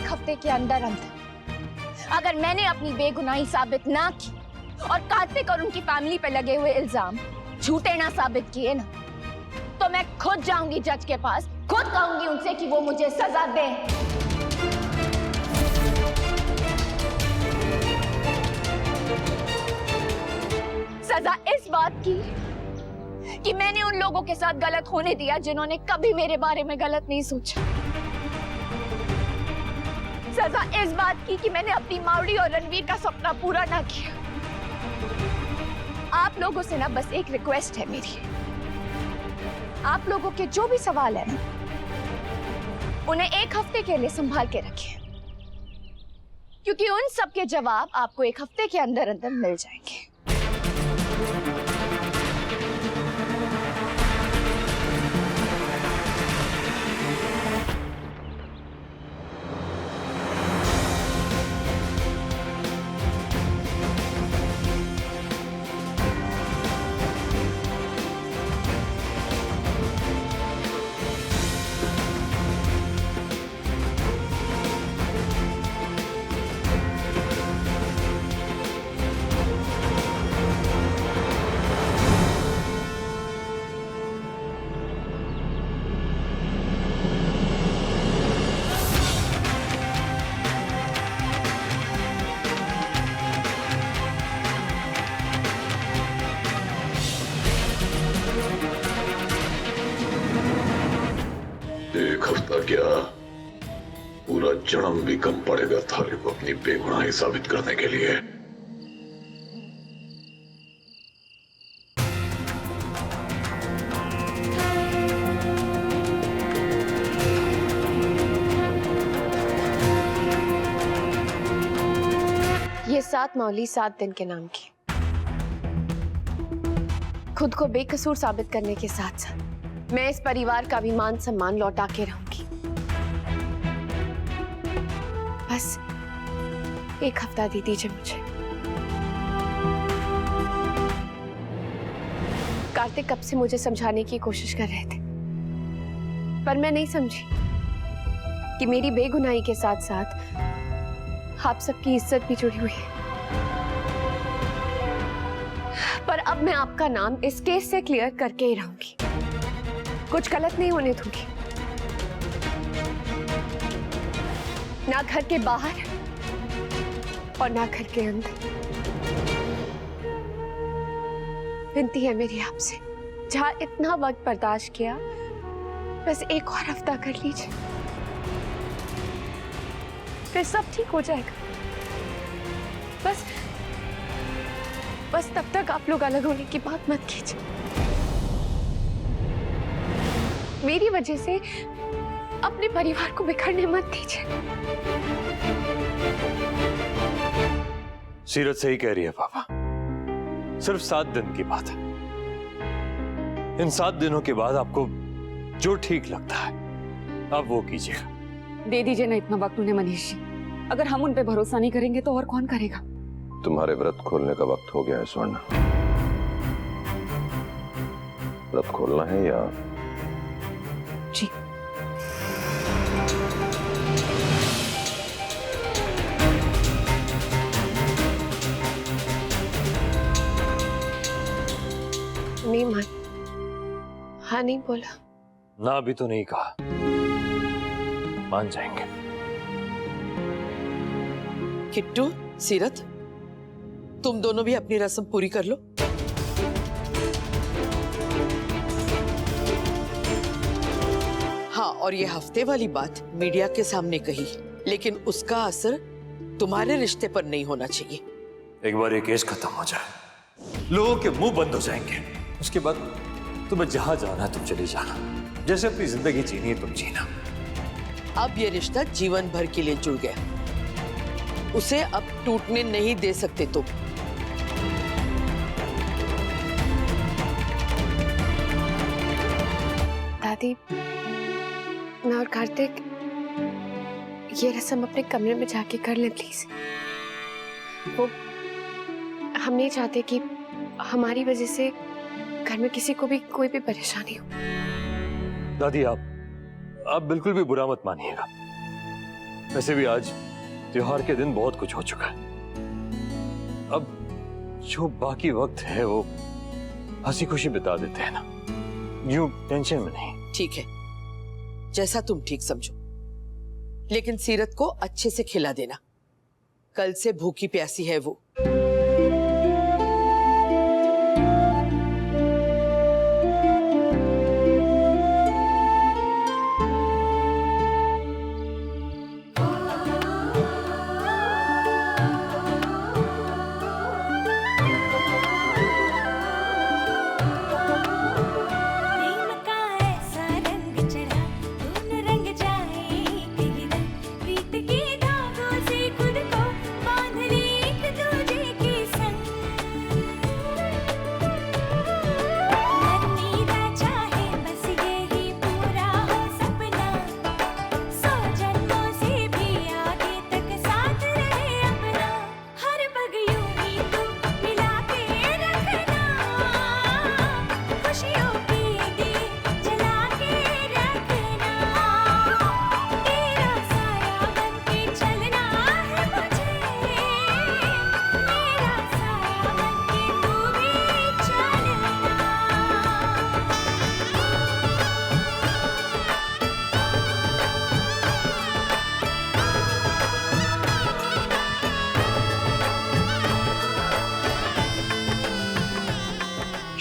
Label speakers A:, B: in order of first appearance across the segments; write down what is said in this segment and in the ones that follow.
A: एक हफ्ते के अंदर अंदर अगर मैंने अपनी बेगुनाही साबित ना की और कार्तिक और उनकी फैमिली पे लगे हुए इल्जाम झूठे ना साबित किए ना, तो मैं खुद जाऊंगी जज के पास, खुद कहूंगी उनसे कि वो मुझे सजा दें। सजा इस बात की कि मैंने उन लोगों के साथ गलत होने दिया जिन्होंने कभी मेरे बारे में गलत नहीं सोचा। सजा इस बात की कि मैंने अपनी मावड़ी और रणवीर का सपना पूरा ना किया। आप लोगों से ना बस एक रिक्वेस्ट है मेरी, आप लोगों के जो भी सवाल है ना, उन्हें एक हफ्ते के लिए संभाल के रखिए, क्योंकि उन सब के जवाब आपको एक हफ्ते के अंदर अंदर मिल जाएंगे।
B: एक हफ्ता क्या, पूरा जन्म भी कम पड़ेगा थारे को अपनी बेगुनाही साबित करने के लिए।
A: ये 7 मौली 7 दिन के नाम की, खुद को बेकसूर साबित करने के साथ साथ मैं इस परिवार का भी मान सम्मान लौटा के रहूंगी। बस एक हफ्ता दे दीजिए मुझे। कार्तिक कब से मुझे समझाने की कोशिश कर रहे थे, पर मैं नहीं समझी कि मेरी बेगुनाही के साथ साथ आप सबकी इज्जत भी जुड़ी हुई है। पर अब मैं आपका नाम इस केस से क्लियर करके ही रहूंगी, कुछ गलत नहीं होने दूंगी, ना घर के बाहर और ना घर के अंदर। विनती है मेरी आपसे, जहां इतना वक्त बर्दाश्त किया, बस एक और हफ्ता कर लीजिए, फिर सब ठीक हो जाएगा। बस तब तक आप लोग अलग होने की बात मत कीजिए। मेरी वजह से अपने परिवार को बिखरने मत दीजिए।
C: सीरत सही कह रही है पापा, सिर्फ 7 दिन की बात है। इन 7 दिनों के बाद आपको जो ठीक लगता है आप वो कीजिएगा।
D: दे दीजिए ना इतना वक्त उन्हें मनीष जी, अगर हम उन पे भरोसा नहीं करेंगे तो और कौन करेगा।
E: तुम्हारे व्रत खोलने का वक्त हो गया है स्वर्ण। व्रत खोलना है या?
D: जी।
A: नहीं मान, हाँ नहीं बोला
C: ना, अभी तो नहीं कहा, मान जाएंगे।
F: किट्टू, सीरत, तुम दोनों भी अपनी रस्म पूरी कर लो। हाँ, और ये हफ्ते वाली बात मीडिया के सामने कही, लेकिन उसका असर तुम्हारे रिश्ते पर नहीं होना चाहिए।
C: एक बार ये केस खत्म हो जाए, लोगों के मुंह बंद हो जाएंगे, उसके बाद तुम्हें जहां जाना है तुम चली जाना, जैसे अपनी जिंदगी जीनी है तुम जीना।
F: अब ये रिश्ता जीवन भर के लिए जुड़ गया, उसे अब टूटने नहीं दे सकते तुम।
A: दादी, मैं और कार्तिक ये रस्म अपने कमरे में जाके कर ले प्लीज। वो हम नहीं चाहते कि हमारी वजह से घर में किसी को भी कोई भी परेशानी हो।
C: दादी आप बिल्कुल भी बुरा मत मानिएगा, वैसे भी आज त्योहार के दिन बहुत कुछ हो चुका है। अब जो बाकी वक्त है वो हंसी खुशी बिता देते हैं ना, यूं टेंशन में नहीं।
F: ठीक है, जैसा तुम ठीक समझो, लेकिन सीरत को अच्छे से खिला देना। कल से भूखी प्यासी है वो।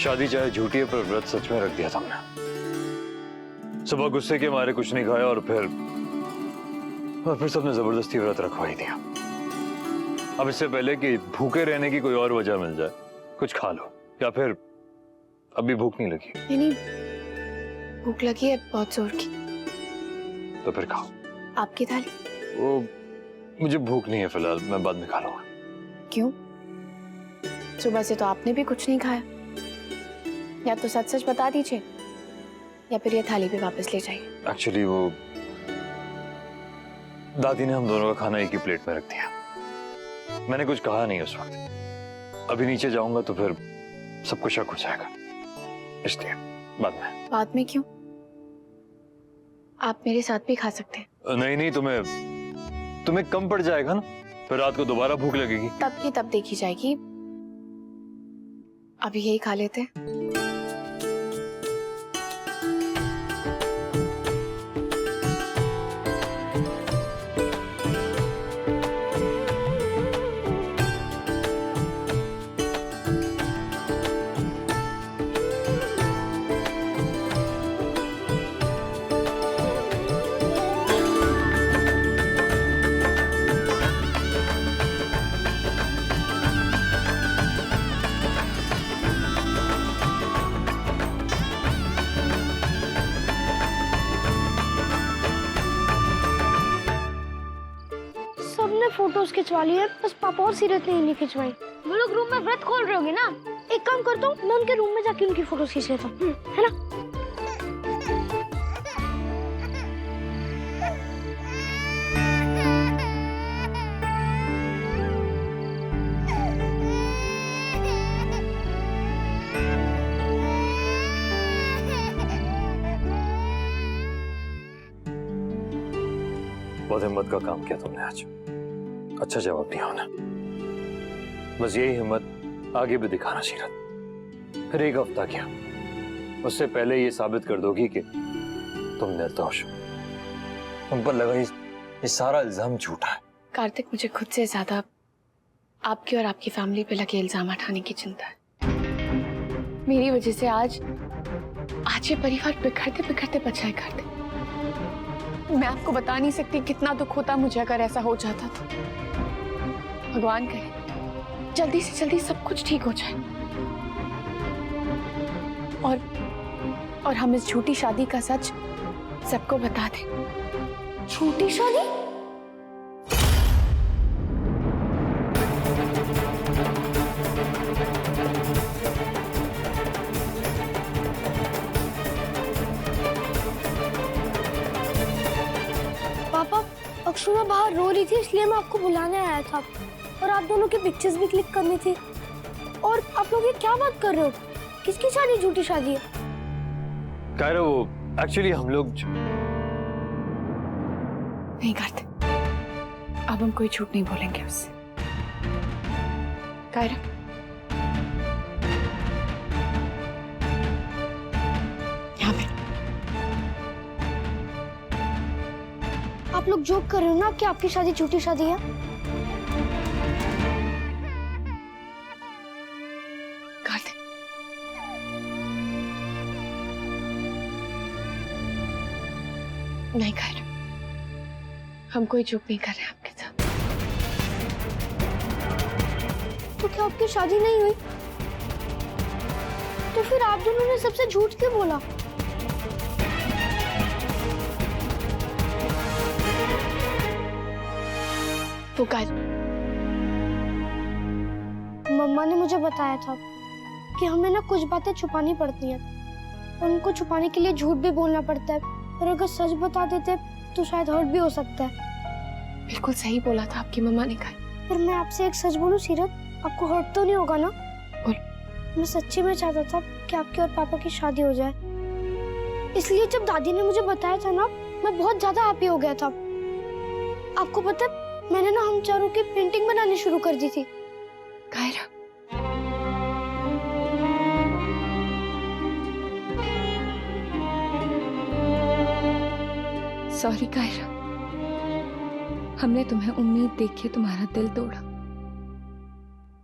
C: शादी चाहे झूठी है, पर व्रत सच में रख दिया था हमने। सुबह गुस्से के मारे कुछ नहीं खाया और फिर सबने जबरदस्ती व्रत रखवा ही दिया। अब इससे पहले कि भूखे रहने की कोई और वजह मिल जाए, कुछ खा लो, या फिर अभी भूख नहीं लगी?
A: नहीं, भूख लगी है बहुत जोर की।
C: तो फिर खाओ।
A: आपकी थाली?
C: वो मुझे भूख नहीं है फिलहाल, मैं बाद में खा लूंगा।
A: क्यों? सुबह से तो आपने भी कुछ नहीं खाया। या तो सच सच बता दीजिए, या फिर ये थाली भी वापस ले जाइए।
C: एक्चुअली वो दादी ने हम दोनों का खाना एक ही प्लेट में रख दिया। मैंने कुछ कहा नहीं उस वक्त। अभी नीचे जाऊंगा तो फिर सबको शक हो जाएगा, इसलिए बाद में।
A: बाद में क्यों? आप मेरे साथ भी खा सकते हैं।
C: नहीं नहीं, तुम्हें कम पड़ जाएगा ना, फिर रात को दोबारा भूख लगेगी।
A: तब की तब देखी जाएगी, अभी यही खा लेते हैं।
G: फोटोज खिंचवा ली है, बस पापा और सीरत ने नहीं खिंचवाई। वो लोग रूम में व्रत खोल रहे होंगे ना, एक काम करता हूँ, मैं उनके रूम में जाके उनकी फोटोज खींच लेता हूँ, है ना?
C: बहुत हिम्मत का काम किया तुमने आज। अच्छा जवाब दिया होना। बस यही हिम्मत आगे भी दिखाना सीरत। फिर एक हफ्ता क्या, उससे पहले ये साबित कर दोगी कि तुम निर्दोष हो। तुम पर लगा ये सारा इल्जाम झूठा है।
A: कार्तिक, मुझे खुद से ज्यादा आपकी और आपकी फैमिली पे लगे इल्जाम हटाने की चिंता है। मेरी वजह से आज ये परिवार बिखरते बिखरते बचा है। कार्तिक, मैं आपको बता नहीं सकती कितना दुख होता मुझे अगर ऐसा हो जाता तो। भगवान करे जल्दी से जल्दी सब कुछ ठीक हो जाए और हम इस झूठी शादी का सच सबको बता दें।
G: झूठी शादी? पापा, अक्षुमा बाहर रो रही थी, इसलिए मैं आपको बुलाने आया था, और आप दोनों की पिक्चर्स भी क्लिक करनी थी। और आप लोग ये क्या बात कर रहे हो? किसकी शादी झूठी शादी है?
C: कायरा, वो एक्चुअली हम लोग
A: नहीं करते। अब हम कोई झूठ नहीं बोलेंगे उससे। कायरा, यहाँ पे।
G: आप लोग जोक कर रहे हो ना कि आपकी शादी झूठी शादी है?
A: कार्तिक, नहीं कायरा, हम कोई जोक नहीं कर रहे हैं आपके साथ।
G: तो क्या आपकी शादी नहीं हुई? तो फिर आप दोनों ने सबसे झूठ क्यों बोला?
A: वो कायरा,
G: मम्मा ने मुझे बताया था कि हमें ना कुछ बातें छुपानी पड़ती हैं और उनको छुपाने के लिए झूठ भी बोलना पड़ता है, और अगर सच बता देते तो शायद हर्ट भी हो सकता है।
A: बिल्कुल सही बोला था आपकी मम्मा ने कहा।
G: पर मैं आपसे एक सच बोलूं सीरत, आपको हर्ट तो नहीं होगा ना?
A: बोल।
G: मैं सच्ची में चाहता था कि आपके और पापा की शादी हो जाए, इसलिए जब दादी ने मुझे बताया था ना, मैं बहुत ज्यादा हैप्पी हो गया था। आपको पता है, मैंने ना हम चारों की पेंटिंग बनानी शुरू कर दी थी।
A: कायरा, सॉरी कायरा, हमने तुम्हें उम्मीद देख के तुम्हारा दिल तोड़ा।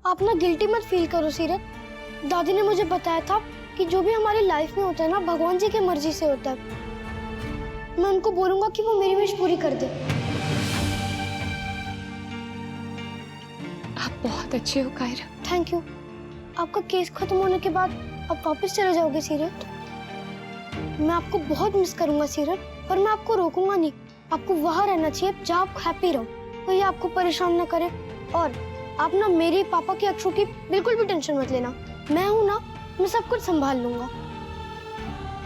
G: आप ना गिल्टी मत फील करो सीरत। दादी ने मुझे बताया था कि जो भी हमारी लाइफ में होता है ना, भगवान जी की मर्जी से होता है। मैं उनको बोलूंगा कि वो मेरी विश पूरी कर दे।
A: आप बहुत अच्छे हो कायरा।
G: Thank you. आपका केस खत्म होने के बाद आप वापस चले जाओगे सीरत? मैं आपको बहुत मिस करूंगा सीरत, पर मैं आपको रोकूंगा नहीं। आपको वहां रहना चाहिए जहाँ आप हैप्पी रहो, कोई आपको परेशान ना करे। और आप ना मेरे पापा की अक्षु की बिल्कुल भी टेंशन मत लेना। मैं हूं ना, मैं सब कुछ संभाल लूंगा।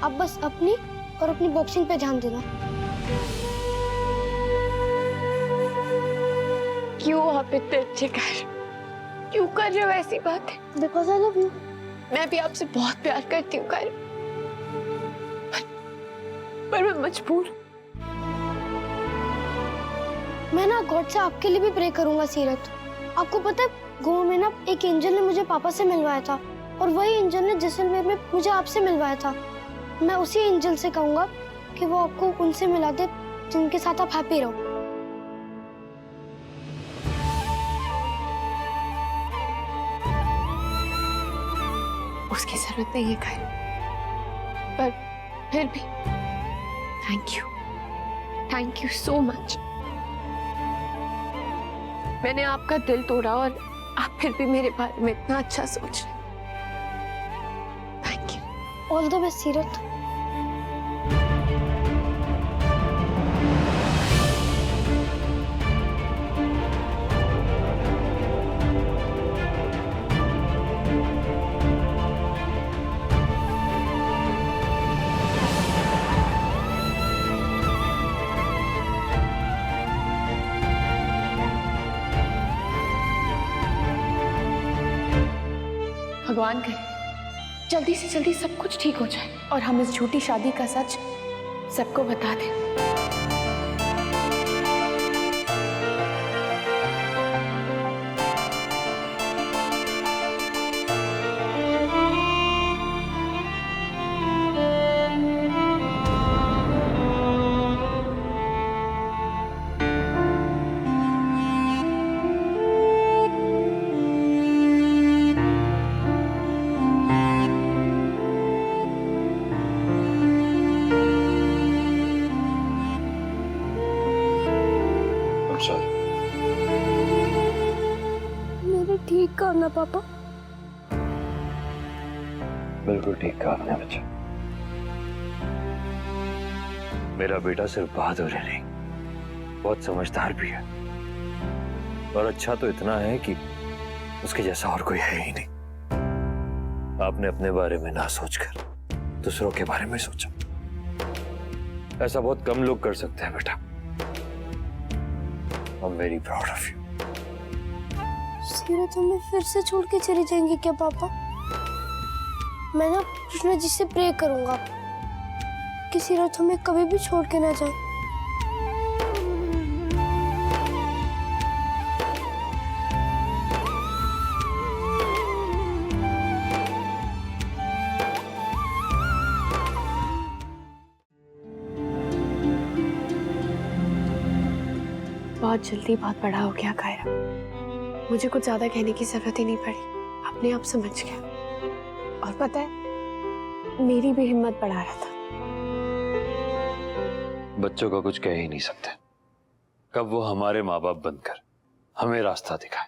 G: आप बस अपनी और अपनी बॉक्सिंग पे ध्यान देना।
A: क्यों आप इतने अच्छे कायरा, क्यों कर रहे हो ऐसी बातें?
G: Because I love you.
A: मैं भी आपसे बहुत प्यार करती हूँ कायरा, पर मैं मजबूर हूँ।
G: मैं ना गॉड से आपके लिए भी प्रे करूंगा सीरत। आपको पता है, गोवा में ना एक एंजल ने मुझे पापा से मिलवाया था, और वही एंजल ने जैसलमेर में मुझे आपसे मिलवाया था। मैं उसी एंजल से कहूंगा कि वो आपको उनसे मिला दे जिनके साथ आप हैप्पी रहो।
A: उसकी जरूरत नहीं है कायरा, पर फिर भी थैंक यू सो मच। मैंने आपका दिल तोड़ा और आप फिर भी मेरे बारे में इतना अच्छा सोच रहे। Thank you.
G: All the best सीरत।
A: भगवान करे जल्दी से जल्दी सब कुछ ठीक हो जाए और हम इस झूठी शादी का सच सबको बता दें।
G: मेरे ठीक करना पापा।
C: बिल्कुल ठीक कहा आपने बच्चा। मेरा बेटा सिर्फ बहादुर ही नहीं, बहुत समझदार भी है, और अच्छा तो इतना है कि उसके जैसा और कोई है ही नहीं। आपने अपने बारे में ना सोचकर दूसरों के बारे में सोचा, ऐसा बहुत कम लोग कर सकते हैं बेटा। I'm very proud of you.
G: सीरत हमें फिर से छोड़ के चले जाएंगे क्या पापा? मैं ना कृष्णा जी से प्रे करूंगा कि सीरत हमें कभी भी छोड़ के ना जाए।
A: बहुत जल्दी बहुत बड़ा हो गया कायरव। मुझे कुछ ज्यादा कहने की जरूरत ही नहीं पड़ी, अपने आप समझ गया। और पता है, मेरी भी हिम्मत बढ़ा रहा था।
C: बच्चों का कुछ कह ही नहीं सकते, कब वो हमारे माँ बाप बनकर हमें रास्ता दिखाए।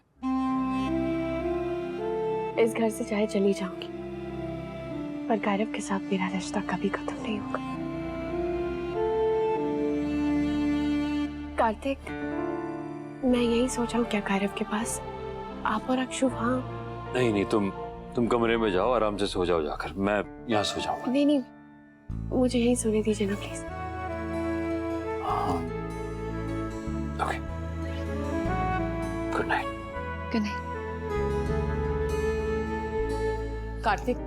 A: इस घर से चाहे चली जाऊंगी, पर कायरव के साथ मेरा रिश्ता कभी खत्म नहीं होगा। कार्तिक, मैं यही सोचा हूँ क्या कायरव के पास? आप और अक्षु वहाँ?
C: नहीं नहीं, तुम कमरे में जाओ, आराम से सो जाओ जाकर, मैं यहाँ सो जाऊंगा।
A: नहीं नहीं, मुझे यही सोने दीजिए ना प्लीज।
C: हाँ, okay, good night.
D: Good night. Kartik,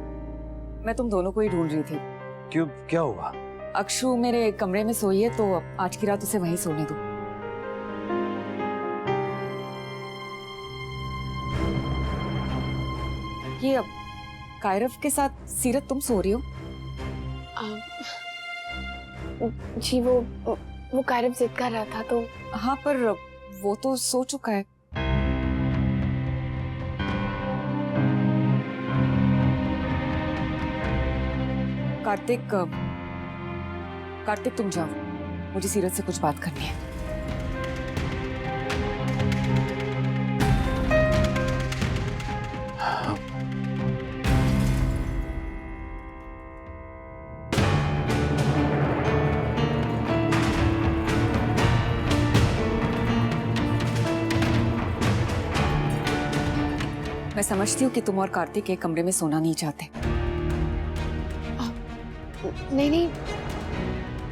D: मैं तुम दोनों को ही ढूंढ रही थी।
C: क्यों, क्या हुआ?
D: अक्षु मेरे कमरे में सोई है, तो आज की रात उसे वहीं सोने दो। ये अब कायरव के साथ सीरत तुम सो रही हो?
A: जी वो कायरव जिद कर रहा था तो।
D: हाँ, पर वो तो सो चुका है। कार्तिक तुम जाओ, मुझे सीरत से कुछ बात करनी है। मैं समझती हूँ कि तुम और कार्तिक एक कमरे में सोना नहीं चाहते।
A: नहीं नहीं,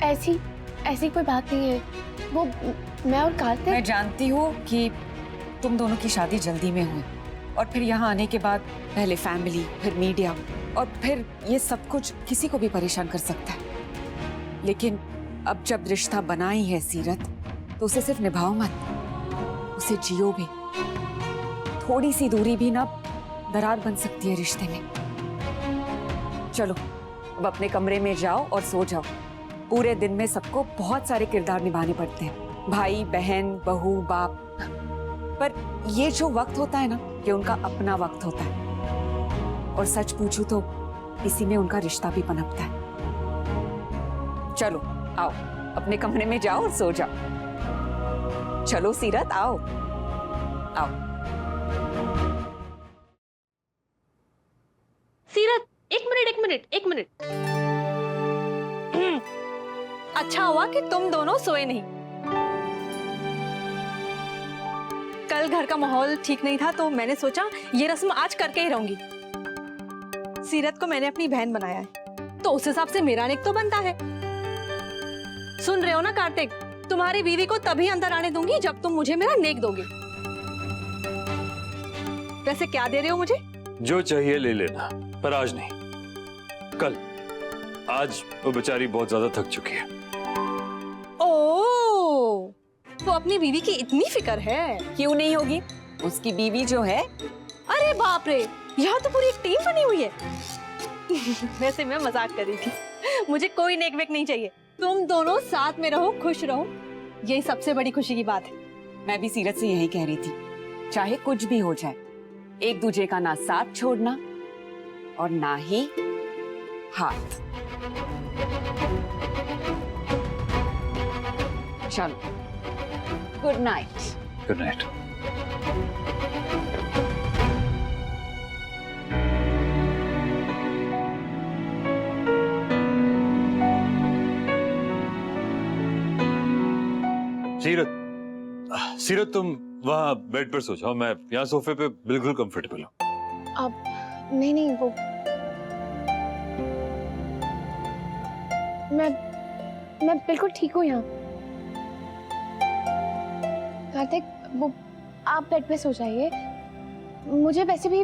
A: ऐसी कोई बात नहीं है। वो मैं और कार्तिक।
D: मैं जानती हूँ कि तुम दोनों की शादी जल्दी में हुई, और फिर यहाँ आने के बाद पहले फैमिली, फिर मीडिया, और फिर ये सब कुछ किसी को भी परेशान कर सकता है। लेकिन अब जब रिश्ता बना ही है सीरत, तो उसे सिर्फ निभाओ मत, उसे जियो भी। थोड़ी सी दूरी भी ना दरार बन सकती है रिश्ते में। चलो अब अपने कमरे में जाओ और सो जाओ। पूरे दिन में सबको बहुत सारे किरदार निभाने पड़ते हैं, भाई, बहन, बहू, बाप। पर ये जो वक्त होता है ना, ये उनका अपना वक्त होता है। और सच पूछूं तो इसी में उनका रिश्ता भी पनपता है। चलो आओ, अपने कमरे में जाओ और सो जाओ। चलो सीरत, आओ आओ।
H: सीरत, एक मिनट। अच्छा हुआ कि तुम दोनों सोए नहीं। कल घर का माहौल ठीक नहीं था, तो मैंने सोचा ये रस्म आज करके ही रहूंगी। सीरत को मैंने अपनी बहन बनाया है, तो उस हिसाब से मेरा नेक तो बनता है। सुन रहे हो ना कार्तिक, तुम्हारी बीवी को तभी अंदर आने दूंगी जब तुम मुझे मेरा नेक दोगे। वैसे क्या दे रहे हो मुझे?
C: जो चाहिए ले लेना, पर आज नहीं, कल। आज वो बेचारी बहुत ज्यादा थक चुकी है।
H: ओह, तो अपनी बीवी की इतनी फिक्र है?
D: क्यों नहीं होगी, उसकी बीवी जो है।
H: अरे बाप रे, यहाँ तो पूरी एक टीम बनी हुई है। वैसे मैं मजाक कर रही थी, मुझे कोई नेक वेक नहीं चाहिए। तुम दोनों साथ में रहो, खुश रहो, यही सबसे बड़ी खुशी की बात है।
D: मैं भी सीरत से यही कह रही थी, चाहे कुछ भी हो जाए, एक दूसरे का ना साथ छोड़ना और ना ही हाथ। चलो, गुड नाइट।
C: Good night. सीरत तुम वहाँ बेड पर सो जाओ, मैं यहाँ सोफे पे बिल्कुल कंफर्टेबल हूँ।
A: अब नहीं वो मैं बिल्कुल ठीक हूँ यहाँ। कार्तिक, वो आप बेड पे सो जाइए। मुझे वैसे भी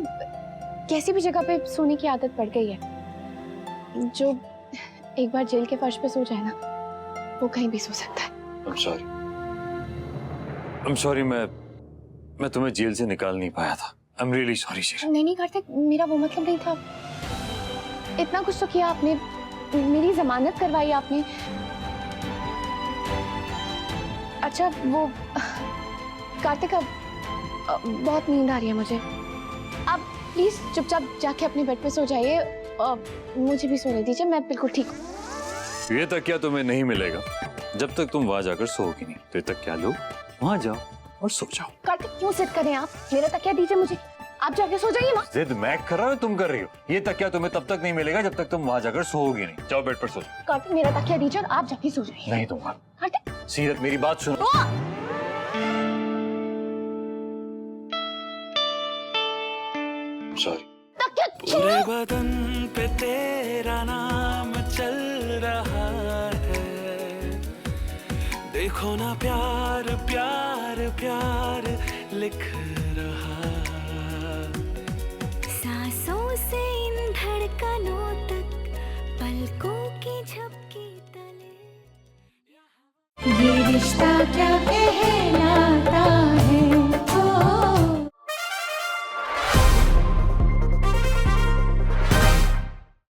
A: कैसी भी जगह पे सोने की आदत पड़ गई है। जो एक बार जेल के फर्श पे सो जाए ना, वो कहीं भी सो सकता है। I'm sorry, मैं तुम्हें जेल से निकाल नहीं पाया था। I'm really sorry, शीरा। नहीं कार्तिक, मेरा वो मतलब नहीं था। इतना कुछ तो किया आपने, मेरी जमानत करवाई आपने। अच्छा, वो कार्तिक अब बहुत नींद आ रही है मुझे। आप प्लीज चुपचाप जाके अपने बेड पे सो जाइए। मुझे भी सोने दीजिए, मैं बिल्कुल ठीक हूँ।
C: ये तकिया तुम्हें नहीं मिलेगा जब तक तुम वहां जाकर सोओगी नहीं। तो ये तकिया लो, वहां जाओ और सो जाओ।
A: कार्तिक क्यों जिद करें आप? मेरा तकिया दीजिए मुझे, आप जाके सो जाइए वहाँ।
C: जिद मैं कर रहा हूँ, तुम कर रही हो। ये तकिया तुम्हें तब तक नहीं मिलेगा जब तक तुम वहां जाकर सोओगी नहीं। जाओ बेड पर सो जाओ।
A: कार्तिक मेरा तकिया दीजिए और आप जाके सो जाइए।
C: नहीं दूंगा।
A: कार्तिक
C: सीरत मेरी बात सुनो। सॉरी।
I: पूरे बदन पे तेरा नाम चल रहा है, देखो ना प्यार प्यार प्यार लिख रहा।
J: सांसों से इन धड़कनों तक, पलकों की झपकी तले, ये रिश्ता क्या है।